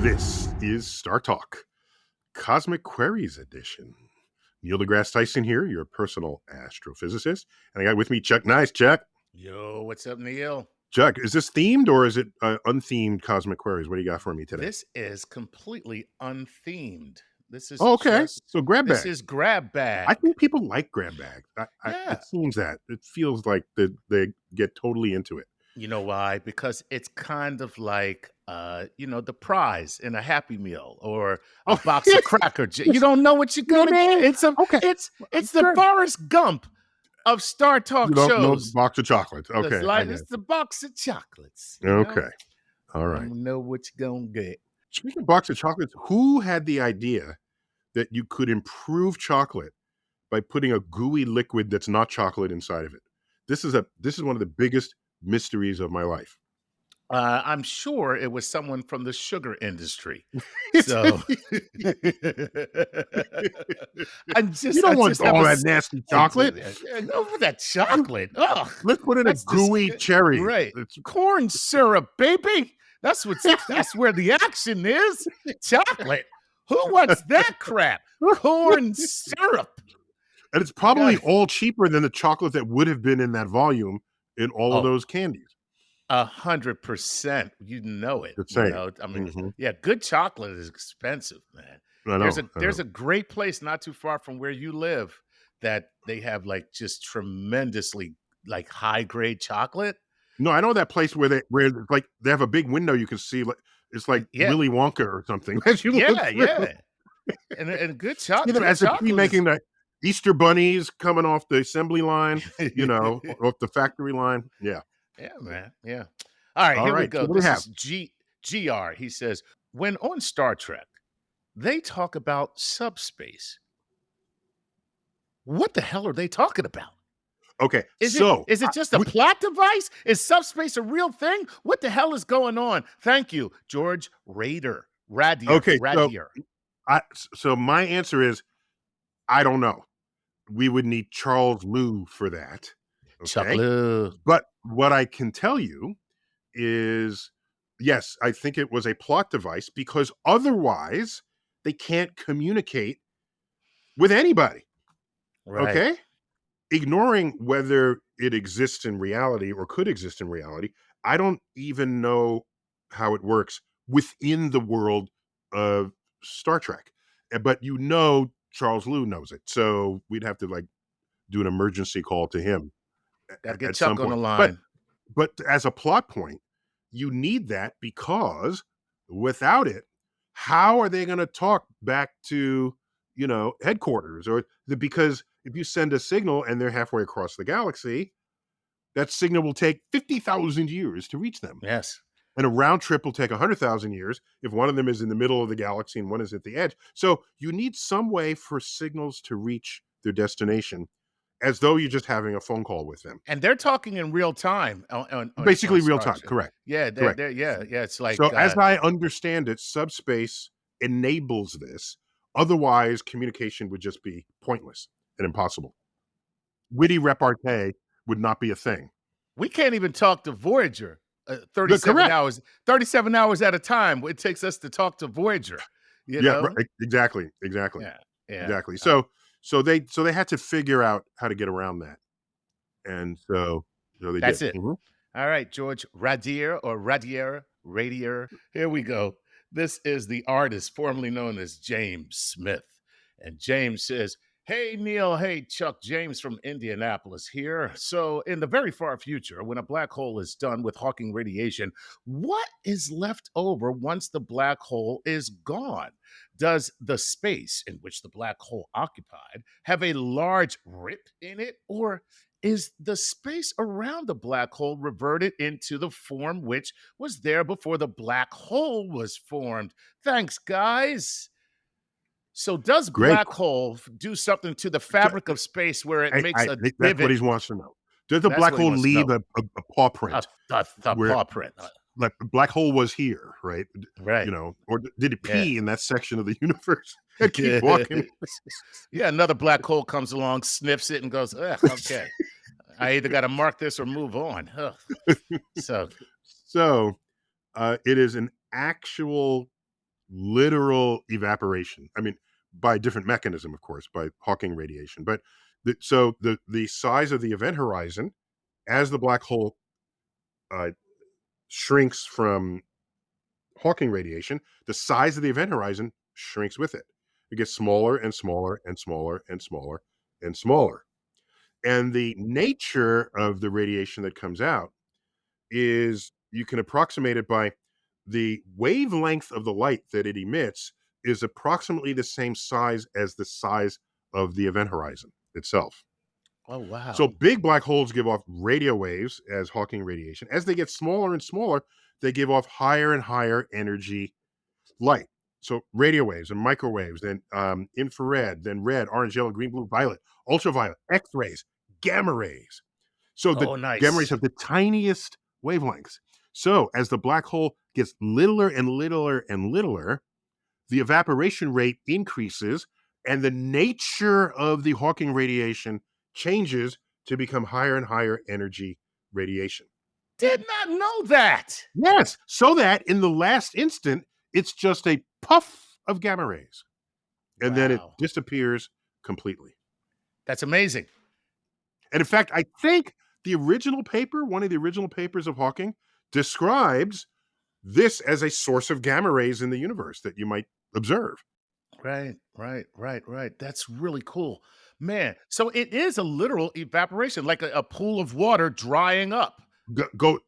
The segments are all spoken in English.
This is StarTalk, Cosmic Queries Edition. Neil deGrasse Tyson here, your personal astrophysicist. And I got with me Chuck Nice. Chuck. Yo, what's up, Neil? Chuck, is this themed or is it unthemed Cosmic Queries? What do you got for me today? This is completely unthemed. This is okay. So grab bag. This is grab bag. I think people like grab bag. Yeah. It seems that. It feels like they get totally into it. You know why? Because it's kind of like, the prize in a Happy Meal or a box of Cracker Jacks. You don't know what you're going to get. It's the Forrest Gump of StarTalk shows. No box of chocolates. Okay. It's the box of chocolates. Okay. All right. You know what you're going to get. Speaking of box of chocolates, who had the idea that you could improve chocolate by putting a gooey liquid that's not chocolate inside of it? This is one of the biggest mysteries of my life. I'm sure it was someone from the sugar industry. So you don't want all that nasty chocolate. No, that chocolate. Oh, let's put in a gooey cherry. Right. Corn syrup, baby. That's where the action is. Chocolate. Who wants that crap? Corn syrup. And it's probably all cheaper than the chocolate that would have been in that volume in all of those candies. 100%. You know it. I mean, yeah, good chocolate is expensive, man. There's a great place not too far from where you live that they have like just tremendously like high grade chocolate. No, I know that place where they have a big window you can see, like it's like Willy Wonka or something. And good chocolate. As if making the Easter bunnies coming off the assembly line, off the factory line. Yeah. Yeah, man. Yeah. All right, here we go. So this is GR. He says, when on Star Trek, they talk about subspace. What the hell are they talking about? Okay, is it just a plot device? Is subspace a real thing? What the hell is going on? Thank you, George Radier. Okay, so my answer is, I don't know. We would need Charles Liu for that. Okay? Chuck Liu. But what I can tell you is, yes, I think it was a plot device because otherwise they can't communicate with anybody. Right. Okay? Ignoring whether it exists in reality or could exist in reality, I don't even know how it works within the world of Star Trek. But Charles Liu knows it. So we'd have to do an emergency call to him. Gotta get Chuck on the line. But as a plot point, you need that because without it, how are they going to talk back to, headquarters? Because if you send a signal and they're halfway across the galaxy, that signal will take 50,000 years to reach them. Yes. And a round trip will take 100,000 years if one of them is in the middle of the galaxy and one is at the edge. So you need some way for signals to reach their destination as though you're just having a phone call with them. And they're talking in real time. Basically real time, correct. Yeah, correct. It's like... So as I understand it, subspace enables this. Otherwise, communication would just be pointless and impossible. Witty repartee would not be a thing. We can't even talk to Voyager 37 hours at a time. It takes us to talk to Voyager. Right, exactly. Yeah. Exactly. So they had to figure out how to get around that. And so they That's did. it. Mm-hmm. All right, George Radier. Here we go. This is the artist formerly known as James Smith. And James says, hey, Neil. Hey, Chuck. James from Indianapolis here. So in the very far future, when a black hole is done with Hawking radiation, what is left over once the black hole is gone? Does the space in which the black hole occupied have a large rip in it? Or is the space around the black hole reverted into the form which was there before the black hole was formed? Thanks, guys. So does black hole do something to the fabric of space where it makes a divot? That's what he wants to know. Does the black hole leave a paw print? A paw print. Like the black hole was here, right? Right. Or did it pee in that section of the universe and keep walking? Yeah, another black hole comes along, sniffs it, and goes, okay. I either got to mark this or move on. So it is an actual literal evaporation. I mean, by a different mechanism, of course, by Hawking radiation. But the size of the event horizon as the black hole uh, shrinks from Hawking radiation, the size of the event horizon shrinks with it. It gets smaller and smaller and smaller and smaller and smaller. And the nature of the radiation that comes out is you can approximate it by the wavelength of the light that it emits is approximately the same size as the size of the event horizon itself. Oh, wow. So big black holes give off radio waves as Hawking radiation. As they get smaller and smaller, they give off higher and higher energy light. So radio waves and microwaves, then infrared, then red, orange, yellow, green, blue, violet, ultraviolet, X-rays, gamma rays. So the Oh, gamma rays nice. have the tiniest wavelengths. So as the black hole gets littler and littler and littler, the evaporation rate increases and the nature of the Hawking radiation changes to become higher and higher energy radiation. Did not know that. Yes, so that in the last instant, it's just a puff of gamma rays, and then it Wow. disappears completely. That's amazing. And in fact, I think the original paper, one of the original papers of Hawking, describes this as a source of gamma rays in the universe that you might observe. Right. That's really cool. Man, so it is a literal evaporation, like a pool of water drying up.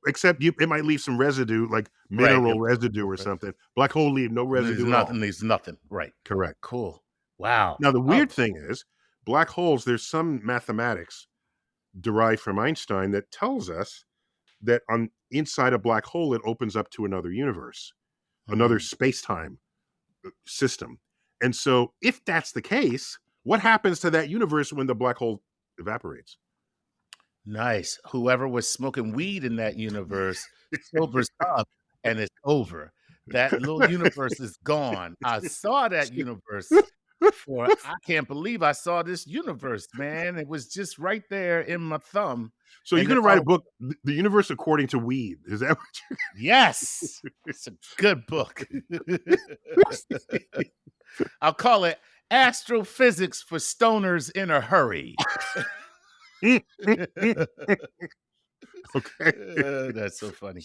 Except it might leave some residue, like Right. mineral residue or something. Black hole leave no There's residue at all. nothing, there's nothing. Right. Correct. Cool. Wow. Now, the Oh, weird thing is, black holes, there's some mathematics derived from Einstein that tells us that on inside a black hole, it opens up to another universe, another mhm. space-time system. And so if that's the case, what happens to that universe when the black hole evaporates? Nice. Whoever was smoking weed in that universe sobers up and it's over. That little universe is gone. I saw that universe for I can't believe I saw this universe, man. It was just right there in my thumb. So you're And then gonna write a book, The Universe According to Weed. Is that what yes, it's a good book. you're I'll call it Astrophysics for Stoners in a Hurry. Okay. That's so funny.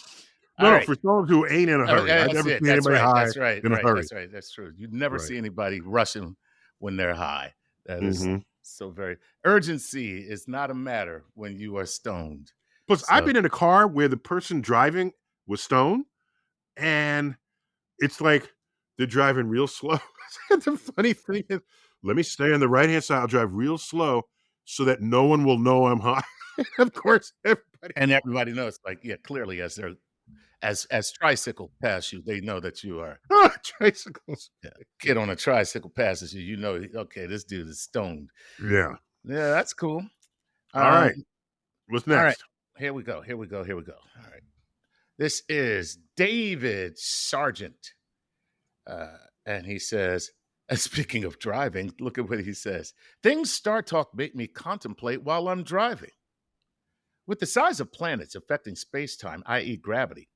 All No, right. for someone who ain't in a Oh, hurry. yeah, I've that's never it. seen That's anybody right. high That's right. in a Right. hurry. That's right. That's true. You'd never Right. see anybody rushing when they're high. That is Mhm. so very urgency is not a matter when you are stoned. Plus, I've So been in a car where the person driving was stoned, and it's like they're driving real slow. The funny thing is, let me stay on the right-hand side. I'll drive real slow so that no one will know I'm high. Of course, everybody and everybody knows, like, yeah, clearly as they're as tricycle pass you, they know that you are tricycles. yeah, kid on a tricycle passes you, you know, okay, this dude is stoned. Yeah. Yeah, that's cool. All Um, right. What's all right, next? here we go. All right. This is David Sargent. And he says, and speaking of driving, look at what he says. Things StarTalk make me contemplate while I'm driving. With the size of planets affecting space-time, i.e., gravity,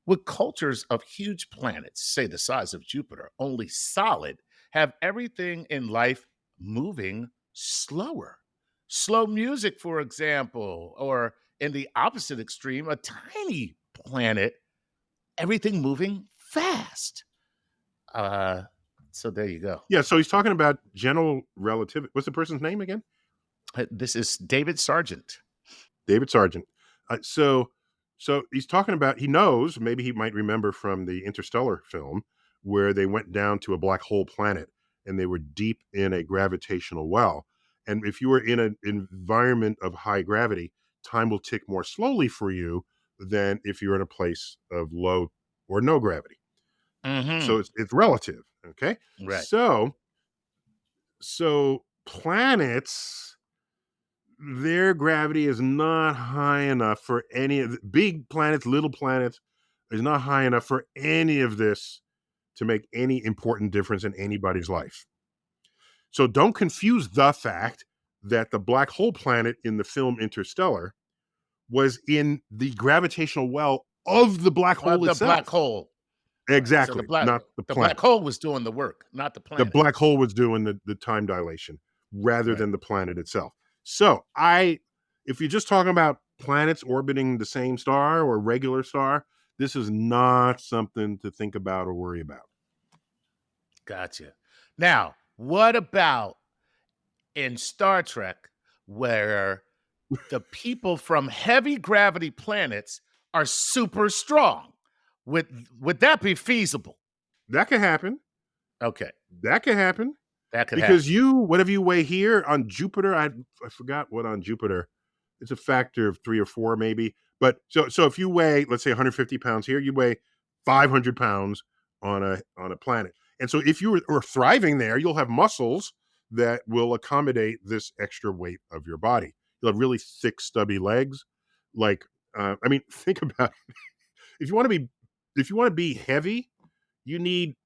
would cultures of huge planets, say the size of Jupiter, only solid, have everything in life moving slower? Slow music, for example, or in the opposite extreme, a tiny planet, everything moving fast. Uh, so there you go. Yeah, so he's talking about general relativity. What's the person's name again? This is David Sargent. David Sargent. So he's talking about he knows, maybe he might remember from the Interstellar film where they went down to a black hole planet and they were deep in a gravitational well. And if you were in an environment of high gravity, time will tick more slowly for you than if you're in a place of low or no gravity. So Hmm. it's relative, okay? Right. So planets, their gravity is not high enough for any of the big planets, little planets, is not high enough for any of this to make any important difference in anybody's life. So don't confuse the fact that the black hole planet in the film Interstellar was in the gravitational well of the black hole The black itself. hole. Right. So Exactly, not the the black planet. hole was doing the work, not the The planet. black hole was doing the time dilation rather Right. than the planet itself. So if you're just talking about planets orbiting the same star or regular star, this is not something to think about or worry about. Gotcha. Now, what about in Star Trek where the people from heavy gravity planets are super strong? Would that be feasible? That can happen. Okay, That can happen that could because happen. whatever you weigh here on Jupiter, I forgot what on Jupiter. It's a factor of 3 or 4 maybe. But so if you weigh, let's say 150 pounds here, you weigh 500 pounds on a planet. And so if you are thriving there, you'll have muscles that will accommodate this extra weight of your body. You'll have really thick, stubby legs. Like, I mean, think about it. If you want to be if you want to be heavy, you need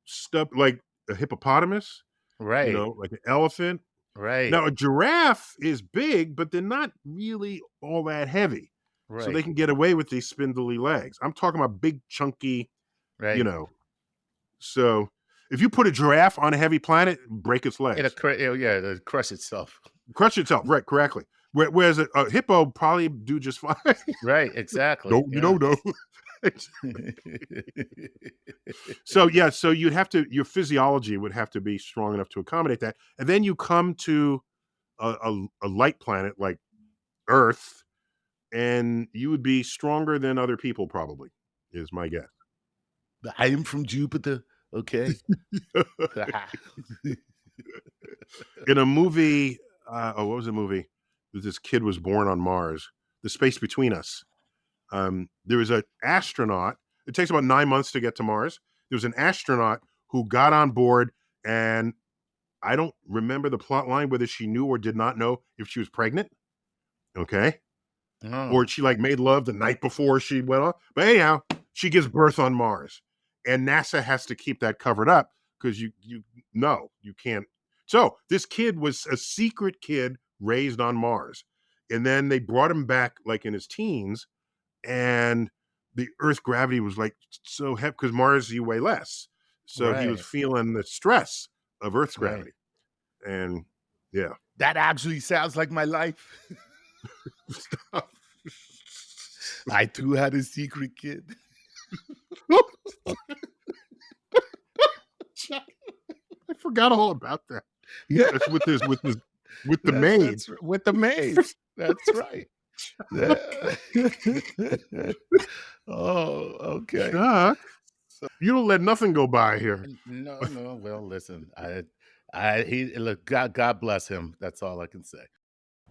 stuff like a hippopotamus, Right, like an elephant. right, Now, a giraffe is big, but they're not really all that heavy. So they right, can get away with these spindly legs. I'm talking about big, chunky, you right. know. So if you put a giraffe on a heavy planet, break its legs, Yeah, it'll crush itself. crush itself, right, correctly. Whereas a hippo probably do just fine. Right, exactly. No, Yeah. no. So yeah, so your physiology would have to be strong enough to accommodate that. And then you come to a light planet like Earth, and you would be stronger than other people probably, is my guess. I am from Jupiter. Okay. In a movie, what was the movie? This kid was born on Mars, The Space Between Us. There was an astronaut. It takes about 9 months to get to Mars. There was an astronaut who got on board, and I don't remember the plot line whether she knew or did not know if she was pregnant. Okay. Or Oh, she like made love the night before she went on. But anyhow, she gives birth on Mars. And NASA has to keep that covered up because you no, you can't. So this kid was a secret kid raised on Mars. And then they brought him back like in his teens, and the Earth gravity was like so heavy because Mars you weigh less. So he was right, feeling the stress of Earth's right. gravity. And yeah. That actually sounds like my life. I too had a secret kid. I forgot all about that. Yeah, That's with the that's maid. with the maids. That's right. Yeah. Oh, okay. Chuck, you don't let nothing go by here. No, no. Well, listen, he look. God bless him. That's all I can say.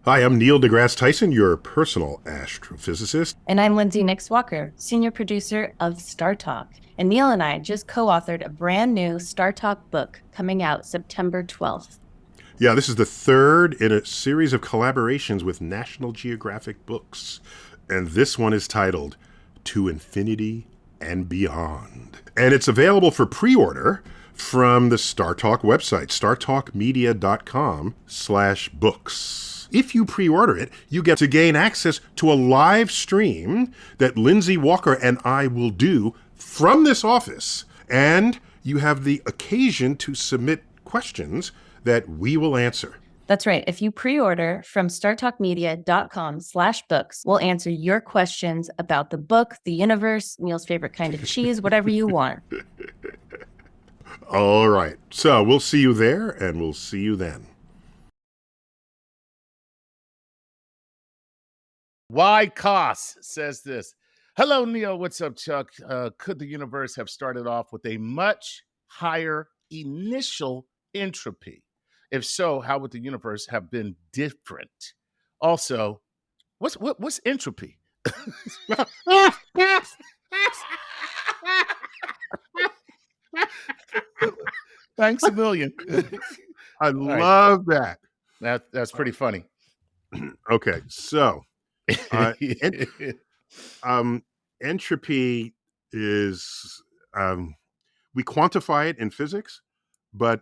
Hi, I'm Neil deGrasse Tyson, your personal astrophysicist. And I'm Lindsay Nix Walker, senior producer of StarTalk. And Neil and I just co-authored a brand new StarTalk book coming out September 12th. Yeah, this is the third in a series of collaborations with National Geographic Books. And this one is titled To Infinity and Beyond. And it's available for pre-order from the StarTalk website, startalkmedia.com/books. If you pre-order it, you get to gain access to a live stream that Lindsay Walker and I will do from this office. And you have the occasion to submit questions that we will answer. That's right. If you pre-order from startalkmedia.com/books, we'll answer your questions about the book, the universe, Neil's favorite kind of cheese, whatever you want. All right. So we'll see you there, and we'll see you then. Why Koss says this. Hello, Neil. What's up, Chuck? Could the universe have started off with a much higher initial entropy? If so, how would the universe have been different? Also, what's entropy? Thanks a million. I All right, love that. that's pretty funny. Okay, so uh, ent- entropy is we quantify it in physics, but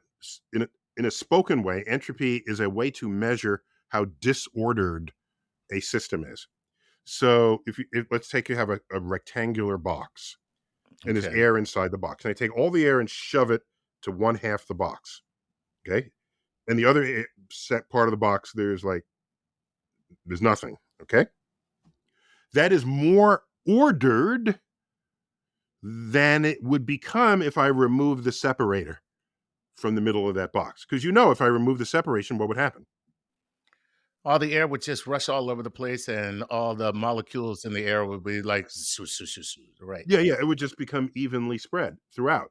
in a spoken way, entropy is a way to measure how disordered a system is. So if let's take you have a rectangular box, and there's Okay. air inside the box. And I take all the air and shove it to one half the box. Okay. And the other set part of the box, there's nothing. Okay. That is more ordered than it would become if I remove the separator from the middle of that box. Because if I remove the separation, what would happen? All the air would just rush all over the place, and all the molecules in the air would be like, right? Yeah, it would just become evenly spread throughout.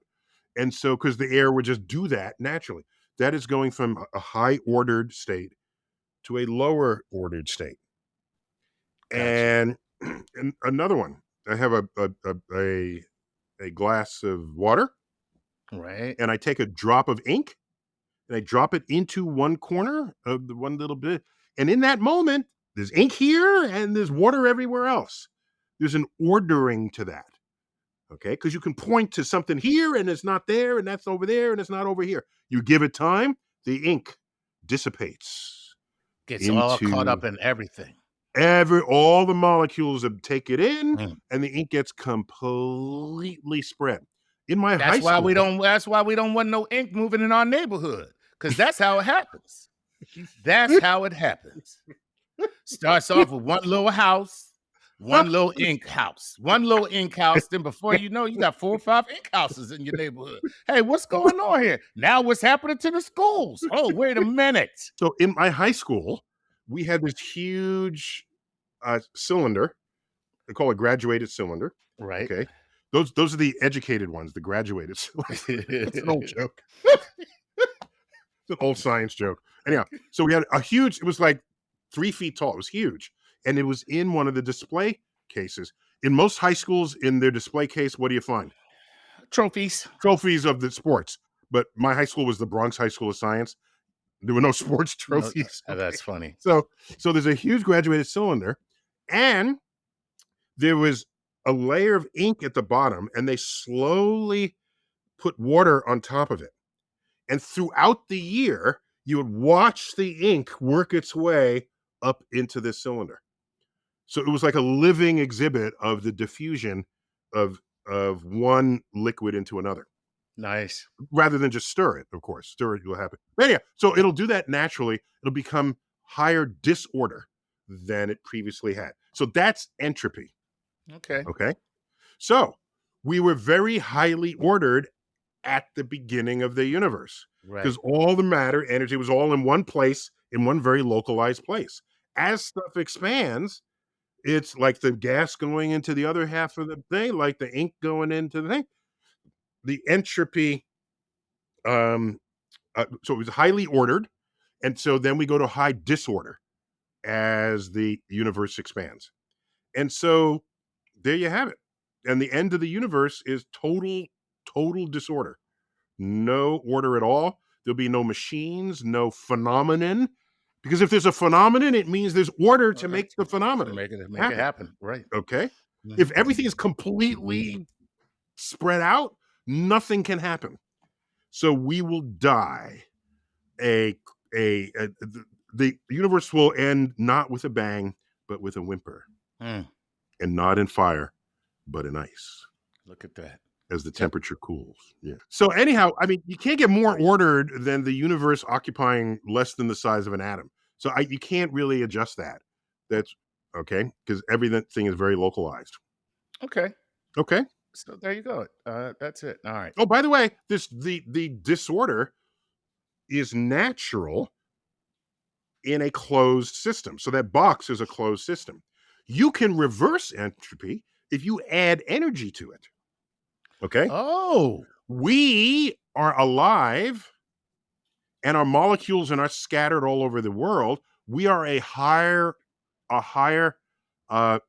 And so, because the air would just do that naturally, that is going from a high ordered state to a lower ordered state. Gotcha. And, and another one, I have a glass of water, Right. and I take a drop of ink and I drop it into one corner of the one little bit. And in that moment, there's ink here and there's water everywhere else. There's an ordering to that. Okay. Because you can point to something here and it's not there, and that's over there and it's not over here. You give it time, the ink dissipates Gets all caught into up in everything. all the molecules that take it in, Mm. and the ink gets completely spread. In my high That's why we school, don't. That's why we don't want no ink moving in our neighborhood, because that's how it happens. That's how it happens. Starts off with one little house, one little ink house, one little ink house. Then before you know, you got 4 or 5 ink houses in your neighborhood. Hey, what's going on here? Now what's happening to the schools? Oh, wait a minute. So in my high school, we had this huge cylinder. They call it graduated cylinder. Right. Okay. Those are the educated ones, the graduated cylinder. It's an old joke. It's an old science joke. Anyhow, so we had a huge, it was like 3 feet tall. It was huge. And it was in one of the display cases. In most high schools, in their display case, what do you find? Trophies. Trophies of the sports. But my high school was the Bronx High School of Science. There were no sports No, trophies. that's funny. So there's a huge graduated cylinder, and there was a layer of ink at the bottom, and they slowly put water on top of it. And throughout the year, you would watch the ink work its way up into this cylinder. So it was like a living exhibit of the diffusion of one liquid into another, Nice. rather than just stir it. Of course, stir it will happen. But yeah, so it'll do that naturally. It'll become higher disorder than it previously had. So that's entropy. Okay. Okay. So we were very highly ordered at the beginning of the universe, Right. because all the matter, energy was all in one place, in one very localized place. As stuff expands, it's like the gas going into the other half of the thing, like the ink going into the thing. The entropy, so it was highly ordered. And so then we go to high disorder as the universe expands. And so there you have it. And the end of the universe is total disorder. No order at all. There'll be no machines, no phenomenon. Because if there's a phenomenon, it means there's order to make the phenomenon Make it happen. happen. Right. Okay. Mhm. If everything is completely spread out, nothing can happen. So we will die. The universe will end not with a bang, but with a whimper, Mm, and not in fire, but in ice, look at that. as the temperature cools. Yeah. So anyhow, I mean, you can't get more ordered than the universe occupying less than the size of an atom. So you can't really adjust that. That's okay, because everything is very localized. Okay. Okay. So there you go. That's it. All right. Oh, by the way, the disorder is natural in a closed system. So that box is a closed system. You can reverse entropy if you add energy to it. Okay. Oh. We are alive, and our molecules are scattered all over the world. We are a higher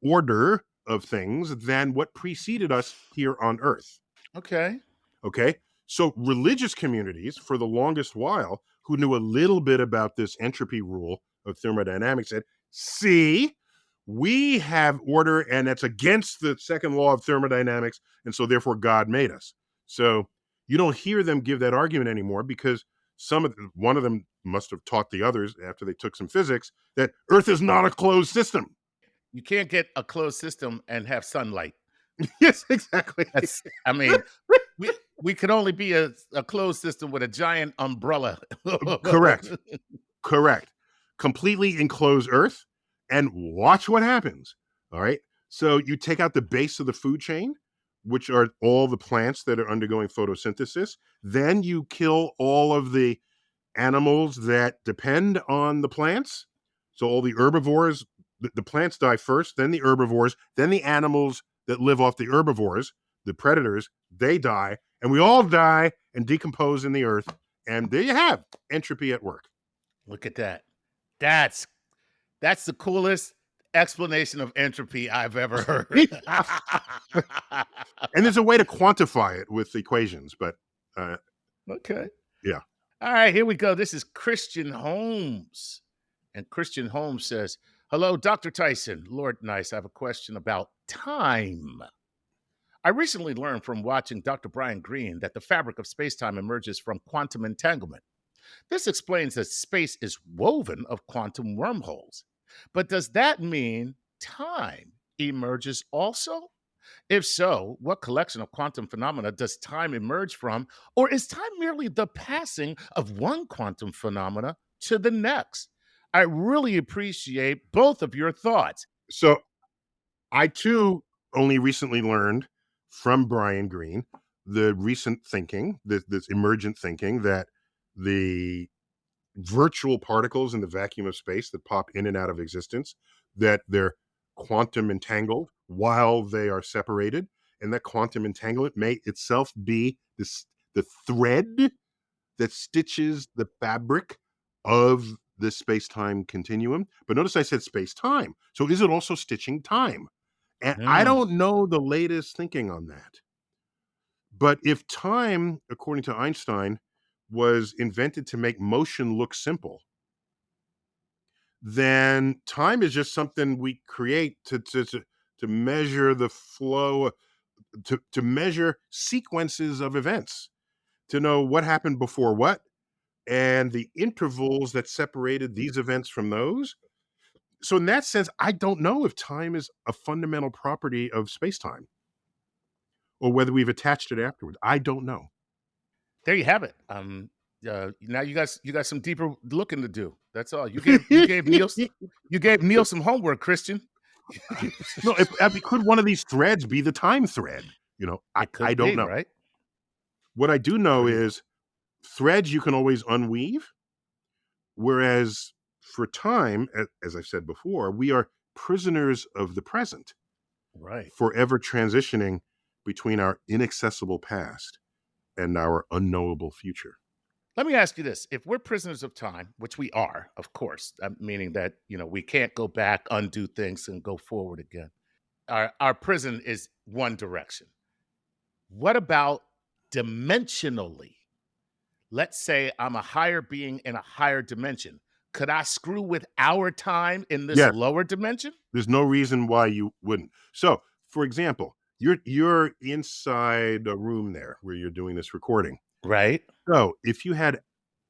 order of things than what preceded us here on Earth. Okay. Okay. So religious communities, for the longest while, who knew a little bit about this entropy rule of thermodynamics, said, see, we have order, and that's against the second law of thermodynamics, and so therefore God made us. So you don't hear them give that argument anymore, because one of them must have taught the others, after they took some physics, that Earth is not a closed system. You can't get a closed system and have sunlight. Yes, exactly. I mean, we could only be a closed system with a giant umbrella. Correct. Correct. Completely enclose Earth and watch what happens. All right. So you take out the base of the food chain, which are all the plants that are undergoing photosynthesis. Then you kill all of the animals that depend on the plants. So all the herbivores, the plants die first, then the herbivores, then the animals that live off the herbivores, the predators, they die, and we all die and decompose in the earth. And there you have entropy at work. Look at that. That's the coolest explanation of entropy I've ever heard. And there's a way to quantify it with equations, but Okay. yeah. All right, here we go. This is Christian Holmes. And Christian Holmes says, "Hello, Dr. Tyson. Lord Nice, I have a question about time. I recently learned from watching Dr. Brian Greene that the fabric of spacetime emerges from quantum entanglement. This explains that space is woven of quantum wormholes. But does that mean time emerges also? If so, what collection of quantum phenomena does time emerge from? Or is time merely the passing of one quantum phenomena to the next? I really appreciate both of your thoughts." So I too only recently learned from Brian Greene the recent thinking, this emergent thinking, that the virtual particles in the vacuum of space that pop in and out of existence, that they're quantum entangled while they are separated, and that quantum entanglement may itself be the thread that stitches the fabric of the space-time continuum. But notice I said space-time. So is it also stitching time? And I Hmm. don't know the latest thinking on that. But if time, according to Einstein, was invented to make motion look simple, then time is just something we create to measure the flow, to measure sequences of events, to know what happened before what, and the intervals that separated these events from those. So in that sense, I don't know if time is a fundamental property of space-time or whether we've attached it afterwards. I don't know. There you have it. Now you got some deeper looking to do. That's all. You gave Neil some homework, Christian. No, if could one of these threads be the time thread? It I could don't be, know. right? What I do know Pretty is threads you can always unweave, whereas for time, as I've said before, we are prisoners of the present, right. forever transitioning between our inaccessible past and our unknowable future. Let me ask you this. If we're prisoners of time, which we are, of course, meaning that, we can't go back, undo things, and go forward again. Our prison is one direction. What about dimensionally? Let's say I'm a higher being in a higher dimension. Could I screw with our time in this Yes, lower dimension? there's no reason why you wouldn't. So, for example, you're inside a room there where you're doing this recording. Right. So, if you had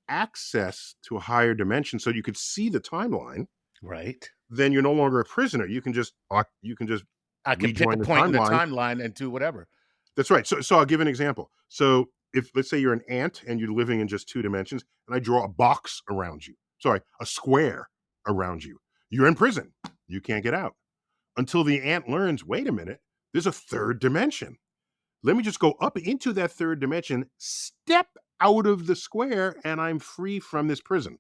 access to a higher dimension so you could see the timeline, Right. then you're no longer a prisoner. You can just I can pick a rejoin the point in the timeline. timeline and do whatever. That's right. So I'll give an example. So if let's say you're an ant and you're living in just two dimensions, and I draw a box around you, sorry, a square around you, you're in prison. You can't get out until the ant learns, wait a minute, there's a third dimension. Let me just go up into that third dimension, step out of the square, and I'm free from this prison.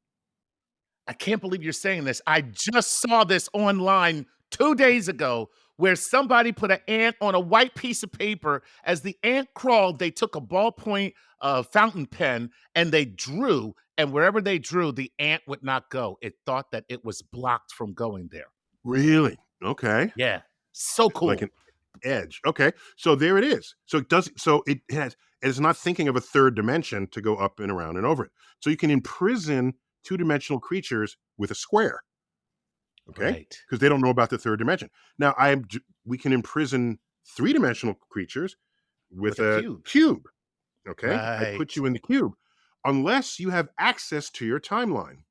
I can't believe you're saying this. I just saw this online 2 days ago where somebody put an ant on a white piece of paper. As the ant crawled, they took a ballpoint fountain pen and they drew, and wherever they drew, the ant would not go. It thought that it was blocked from going there. Really? Okay. Yeah. So Like cool. an edge. Okay. So there it is. So it's not thinking of a third dimension to go up and around and over it. So you can imprison two-dimensional creatures with a square. Okay? Right. Because they don't know about the third dimension. Now we can imprison three-dimensional creatures with With a a cube. cube. Okay? I put Right. you in the cube unless you have access to your timeline.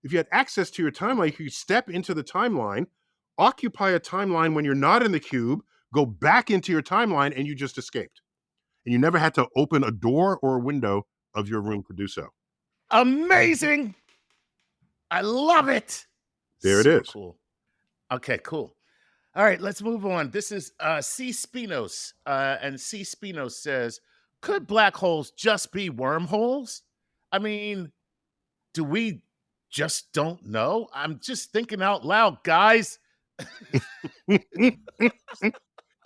If you had access to your timeline, you could step into the timeline, occupy a timeline when you're not in the cube, go back into your timeline, and you just escaped. And you never had to open a door or a window of your room to do so. Amazing. I love it. There it Super is. cool. Okay, cool. All right, let's move on. This is C. Spinos. And C. Spinos says, could black holes just be wormholes? I mean, do we just don't know? I'm just thinking out loud, guys.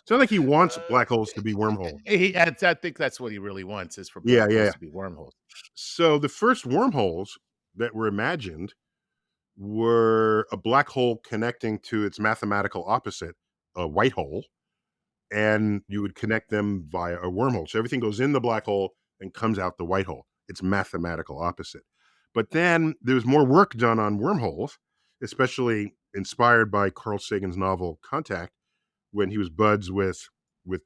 Sounds like he wants black holes to be wormholes. I think that's what he really wants, is for Yeah, black yeah. holes to be wormholes. So the first wormholes that were imagined were a black hole connecting to its mathematical opposite, a white hole, and you would connect them via a wormhole. So everything goes in the black hole and comes out the white hole. It's mathematical opposite. But then there was more work done on wormholes, especially inspired by Carl Sagan's novel Contact, when he was buds with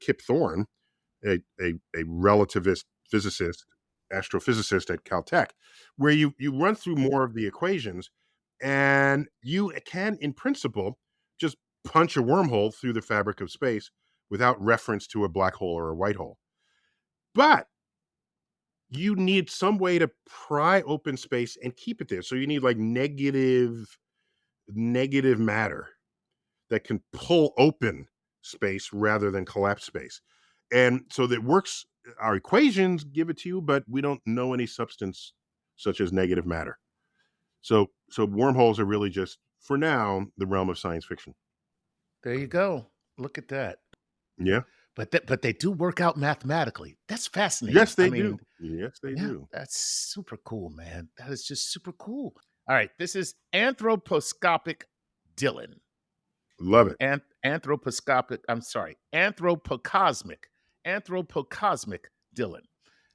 Kip Thorne, a relativist physicist, astrophysicist at Caltech, where you run through more of the equations, and you can, in principle, just punch a wormhole through the fabric of space without reference to a black hole or a white hole. But you need some way to pry open space and keep it there. So you need like negative matter that can pull open space rather than collapse space. And so that works. Our equations give it to you, but we don't know any substance such as negative matter. So wormholes are really just, for now, the realm of science fiction. There you go. Look at that. Yeah. But they do work out mathematically. That's fascinating. Yes, they do. Yes, they Yeah, do. that's super cool, man. That is just super cool. All right, this is anthroposcopic Dylan. Love it. Anthropocosmic Dylan.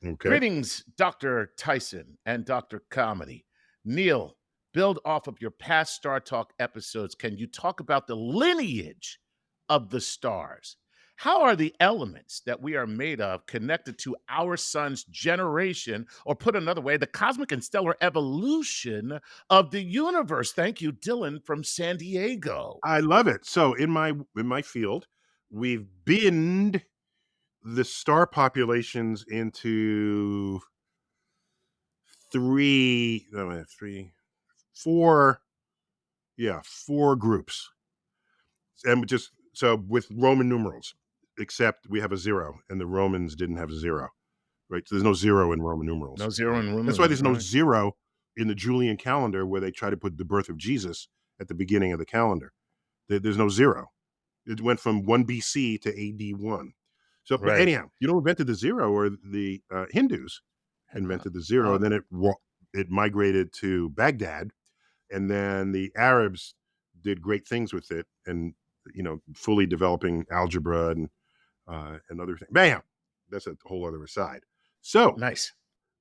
Okay. Greetings, Dr. Tyson and Dr. Comedy. Neil, build off of your past StarTalk episodes. Can you talk about the lineage of the stars? How are the elements that we are made of connected to our sun's generation, or put another way, the cosmic and stellar evolution of the universe? Thank you, Dylan from San Diego. I love it. So in my field, we've binned the star populations into four groups. And just so with Roman numerals, except we have a 0 and the Romans didn't have a 0, right? So there's no 0 in Roman numerals. No 0 in Roman. That's why there's no 0 in the Julian calendar, where they try to put the birth of Jesus at the beginning of the calendar. There's no 0. It went from 1 BC to AD 1. So, but anyhow, you know who invented the 0? Or the Hindus invented the 0, and then it migrated to Baghdad, and then the Arabs did great things with it, and fully developing algebra and other things. Bam! That's a whole other aside. So nice.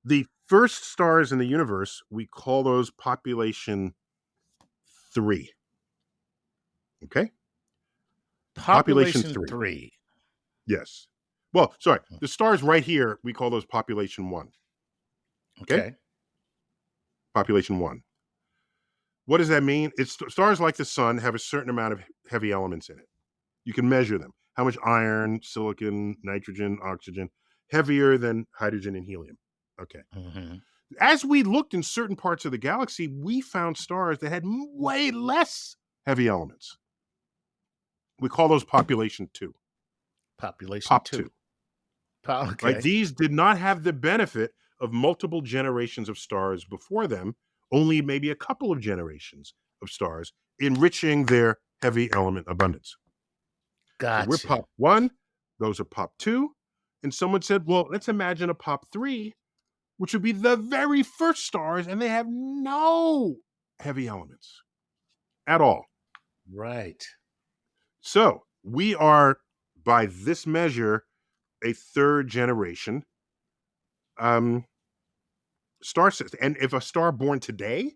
The first stars in the universe, we call those population 3. Okay? Population 3. Yes. Well, sorry. The stars right here, we call those population 1. Okay? Population 1. What does that mean? It's stars like the sun have a certain amount of heavy elements in it. You can measure them. How much iron, silicon, nitrogen, oxygen, heavier than hydrogen and helium. Okay. Mm-hmm. As we looked in certain parts of the galaxy, we found stars that had way less heavy elements. We call those population 2. Population 2. Okay. Right? These did not have the benefit of multiple generations of stars before them, only maybe a couple of generations of stars, enriching their heavy element abundance. Gotcha. So we're pop 1, those are pop 2. And someone said, well, let's imagine a pop 3, which would be the very first stars, and they have no heavy elements at all. Right. So we are, by this measure, a third generation star system. And if a star born today,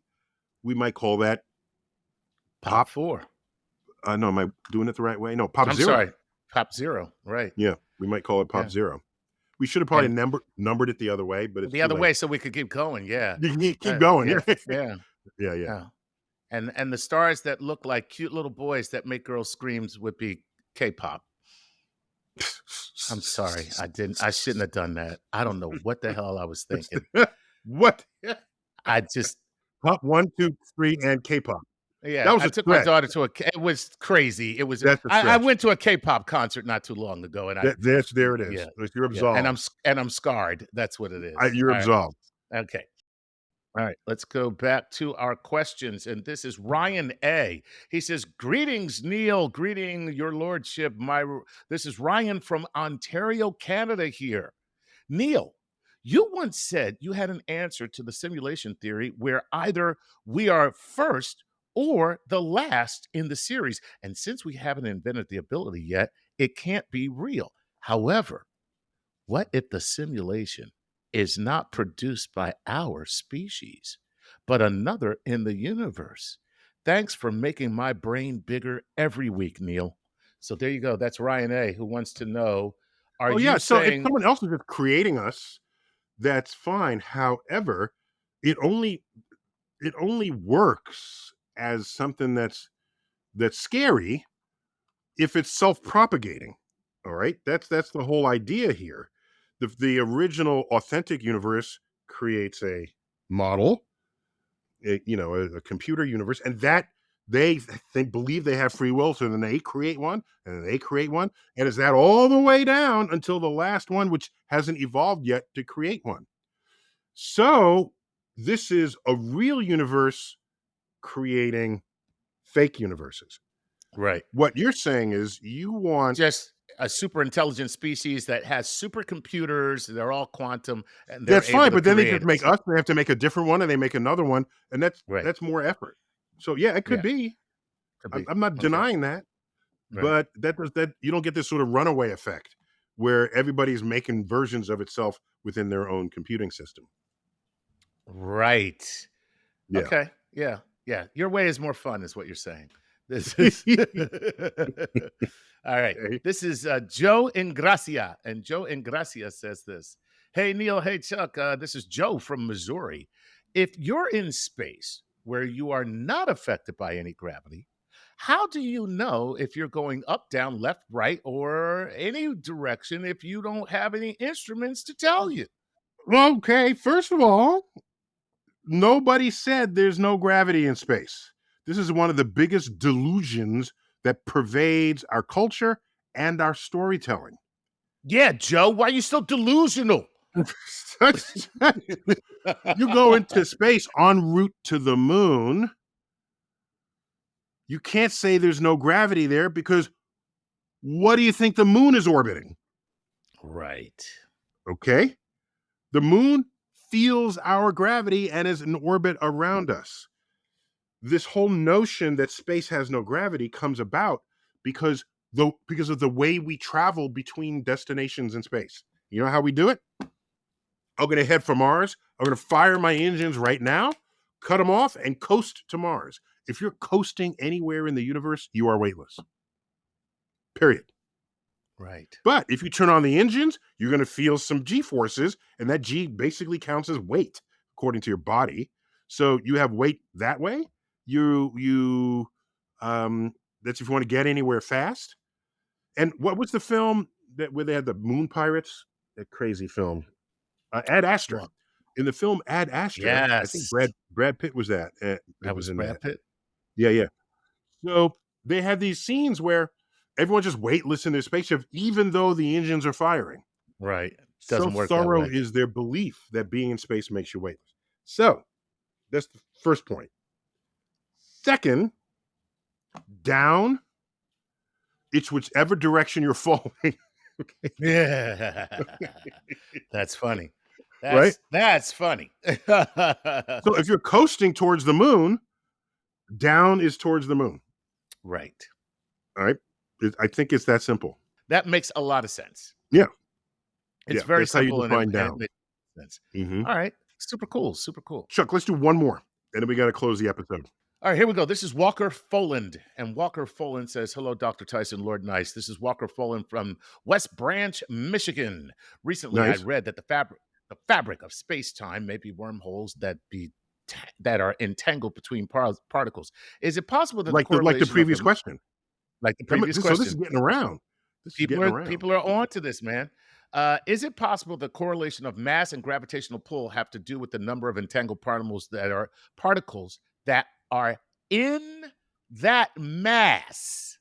we might call that pop 4. No, am I doing it the right way? No, pop 0. I'm sorry, pop 0. Right. Yeah, we might call it pop 0. We should have probably numbered it the other way, but it's the other way so we could keep going. Yeah, keep going. Yeah. And the stars that look like cute little boys that make girls screams would be K-pop. I'm sorry. I shouldn't have done that. I don't know what the hell I was thinking. What? I just Pop 1, 2, 3, and K-pop. Yeah, That was I a took my stretch. daughter to it was crazy. It was That's a I stretch. went to a K-pop concert not too long ago, and There it is. yeah, You're yeah, absolved. and I'm scarred. That's what it is. You're All right. absolved. Okay. All right, let's go back to our questions. And this is Ryan A. He says, "Greetings, Neil. Greeting, your lordship. This is Ryan from Ontario, Canada here. Neil, you once said you had an answer to the simulation theory where either we are first or the last in the series. And since we haven't invented the ability yet, it can't be real. However, what if the simulation is not produced by our species, but another in the universe? Thanks for making my brain bigger every week, Neil." So there you go. That's Ryan A., who wants to know, are Oh, you yeah, so if saying, someone else is just creating us, that's fine. However, it only works as something that's scary if it's self-propagating. All right? That's the whole idea here. The original authentic universe creates a model, a computer universe, and that they believe they have free will, so then they create one, and then they create one, and it's that all the way down until the last one, which hasn't evolved yet to create one. So this is a real universe creating fake universes. right, What you're saying is you want just a super intelligent species that has supercomputers, they're all quantum, and they're that's able fine, to but then they just create make us? us. They have to make a different one, and they make another one, and that's Right. that's more effort. So yeah, it could Yeah, be. could I'm, be. I'm not Okay. denying that, Right. but that you don't get this sort of runaway effect where everybody's making versions of itself within their own computing system. Right. Yeah. Okay. Yeah. Yeah. Your way is more fun, is what you're saying. This is all right. Okay. This is Joe Ingracia. And Joe Ingracia says this: "Hey, Neil. Hey, Chuck. This is Joe from Missouri. If you're in space where you are not affected by any gravity, how do you know if you're going up, down, left, right, or any direction if you don't have any instruments to tell you?" Okay. First of all, nobody said there's no gravity in space. This is one of the biggest delusions that pervades our culture and our storytelling. Yeah, Joe. Why are you so delusional? You go into space en route to the moon. You can't say there's no gravity there because what do you think the moon is orbiting? Right. Okay. The moon feels our gravity and is in orbit around us. This whole notion that space has no gravity comes about because of the way we travel between destinations in space. You know how we do it? I'm going to head for Mars. I'm going to fire my engines right now, cut them off, and coast to Mars. If you're coasting anywhere in the universe, you are weightless. Period. Right. But if you turn on the engines, you're going to feel some G forces, and that G basically counts as weight according to your body. So you have weight that way. You that's if you want to get anywhere fast. And what was the film where they had the moon pirates? That crazy film. Ad Astra. Well, In the film Ad Astra, I think yes. Brad Pitt was that. It That was was in that. Brad Pitt. Yeah, yeah. So they had these scenes where everyone's just weightless in their spaceship, even though the engines are firing. Right. So Doesn't work that thorough way. is their belief that being in space makes you weightless. So that's the first point. Second, down, it's whichever direction you're falling. Okay. Yeah. That's funny. Right? That's funny. So if you're coasting towards the moon, down is towards the moon. Right. All right. I think it's that simple. That makes a lot of sense. Yeah. It's Yeah. very That's how you simple and define it down. makes sense. Mm-hmm. All right. Super cool. Super cool. Chuck, let's do one more, and then we got to close the episode. All right, here we go. This is Walker Foland. And Walker Foland says, "Hello, Dr. Tyson, Lord Nice. This is Walker Foland from West Branch, Michigan. Recently, I Nice. read that the fabric of space-time may be wormholes that are entangled between particles. Is it possible that Like the the correlation previous question. like the previous So this is question? getting around. This is getting around. People are on to this, man. Is it possible the correlation of mass and gravitational pull have to do with the number of entangled particles that are in that mass?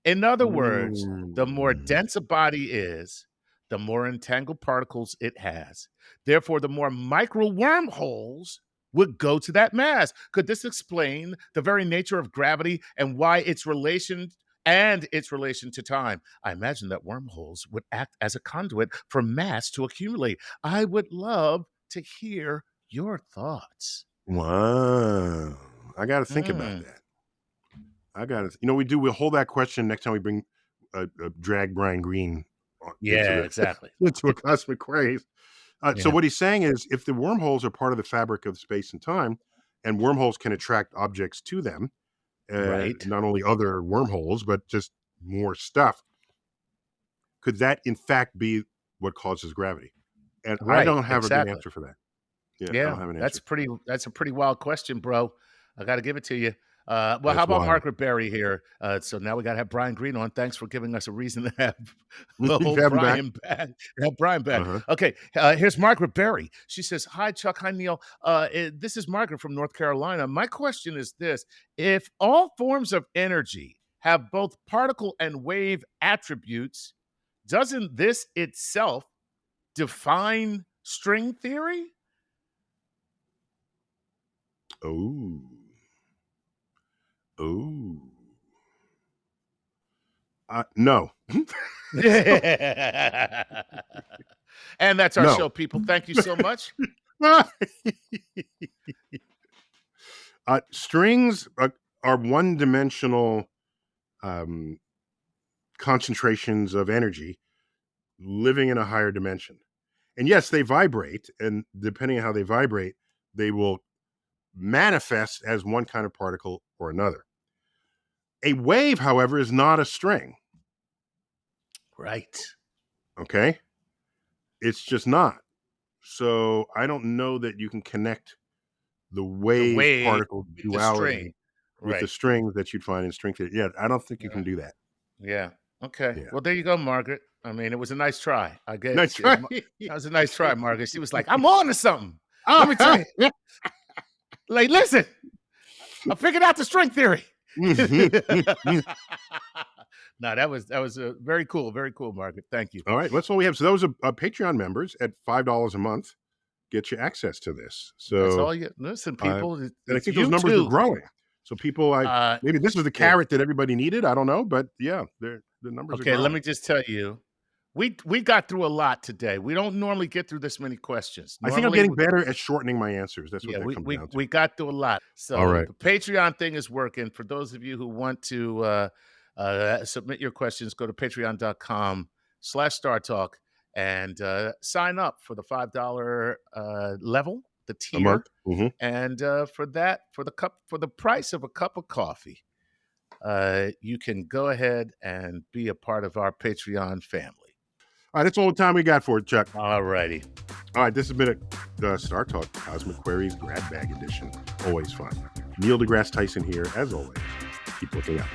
In other words, the more dense a body is, the more entangled particles it has. Therefore, the more micro wormholes would go to that mass. Could this explain the very nature of gravity and why its relation to time? I imagine that wormholes would act as a conduit for mass to accumulate. I would love to hear your thoughts. Wow. I got to think about that. We'll hold that question next time we bring drag Brian Greene Exactly. into a cosmic queries. So what he's saying is, if the wormholes are part of the fabric of space and time, and wormholes can attract objects to them, Right. not only other wormholes, but just more stuff, could that in fact be what causes gravity? And I don't have a good answer for that. I don't have an answer. That's a pretty wild question, bro. I got to give it to you. How about wild. Margaret Berry here? So now we got to have Brian Greene on. Thanks for giving us a reason to have Brian back. Brian back. Okay, here's Margaret Berry. She says, "Hi, Chuck. Hi, Neil. This is Margaret from North Carolina. My question is this: if all forms of energy have both particle and wave attributes, doesn't this itself define string theory?" Oh. No. And that's our show, people. Thank you so much. Strings are one-dimensional concentrations of energy living in a higher dimension. And yes, they vibrate, and depending on how they vibrate, they will manifest as one kind of particle or another. A wave, however, is not a string. Right. Okay? It's just not. So I don't know that you can connect the wave particle duality with the strings that you'd find in string theory. Yeah, I don't think you can do that. Yeah. Okay. Yeah. Well, there you go, Margaret. I mean, it was a nice try. I guess. Nice try. That was a nice try, Margaret. She was like, "I'm on to something. Let me tell you." Like, listen, I figured out the string theory. No, that was very cool, Margaret. Thank you. All right, that's all we have. So those are Patreon members at $5 a month get you access to this. So that's all you listen, people. And I think those numbers are growing. So people, maybe this was the carrot that everybody needed. I don't know, but yeah, the numbers are growing. Let me just tell you. We got through a lot today. We don't normally get through this many questions. I think I'm getting better at shortening my answers. That's what that comes down to. We got through a lot. So the Patreon thing is working. For those of you who want to submit your questions, go to patreon.com/StarTalk and sign up for the $5 level, the tier. And for the price of a cup of coffee, you can go ahead and be a part of our Patreon family. All right, that's all the time we got for it, Chuck. All righty. All right, this has been a StarTalk Cosmic Queries Grad Bag Edition. Always fun. Neil deGrasse Tyson here, as always. Keep looking up.